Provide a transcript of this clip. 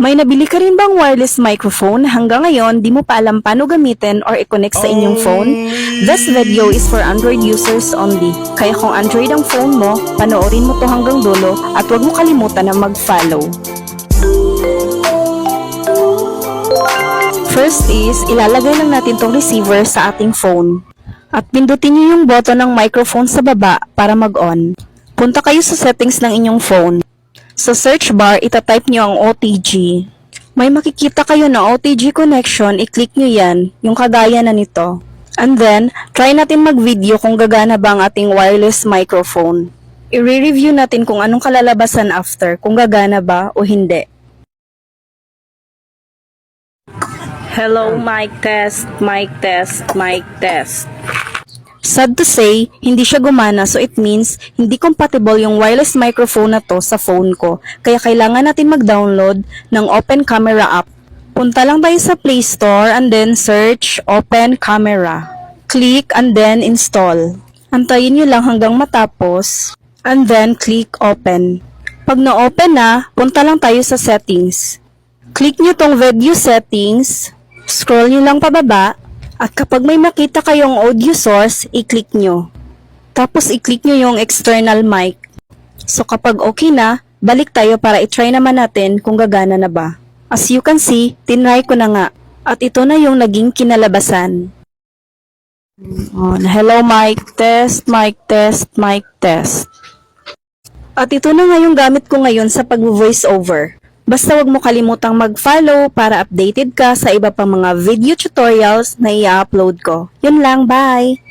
May nabili ka rin bang wireless microphone? Hanggang ngayon, di mo pa alam paano gamitin or i-connect sa inyong phone? This video is for Android users only. Kaya kung Android ang phone mo, panoorin mo to hanggang dulo at huwag mo kalimutan na mag-follow. First is, ilalagay lang natin tong receiver sa ating phone. At pindutin nyo yung button ng microphone sa baba para mag-on. Punta kayo sa settings ng inyong phone. Sa search bar, itatype nyo ang OTG. May makikita kayo na OTG connection, i-click nyo yan, yung kagaya na nito. And then, try natin mag-video kung gagana ba ang ating wireless microphone. I-review natin kung anong kalalabasan after, kung gagana ba o hindi. Hello, mic test, mic test, mic test. Sad to say, hindi siya gumana, so it means hindi compatible yung wireless microphone na to sa phone ko. Kaya kailangan natin mag-download ng Open Camera app. Punta lang tayo sa Play Store and then search Open Camera. Click and then install. Antayin nyo lang hanggang matapos and then click Open. Pag na-open na, punta lang tayo sa Settings. Click nyo tong Video Settings, scroll nyo lang pababa. At kapag may makita kayong audio source, i-click nyo. Tapos i-click nyo yung external mic. So kapag okay na, balik tayo para i-try naman natin kung gagana na ba. As you can see, tinry ko na nga. At ito na yung naging kinalabasan. Hello mic test, mic test, mic test. At ito na nga yung gamit ko ngayon sa pag-voice over. Basta wag mo kalimutang mag-follow para updated ka sa iba pang mga video tutorials na i-upload ko. Yun lang, bye!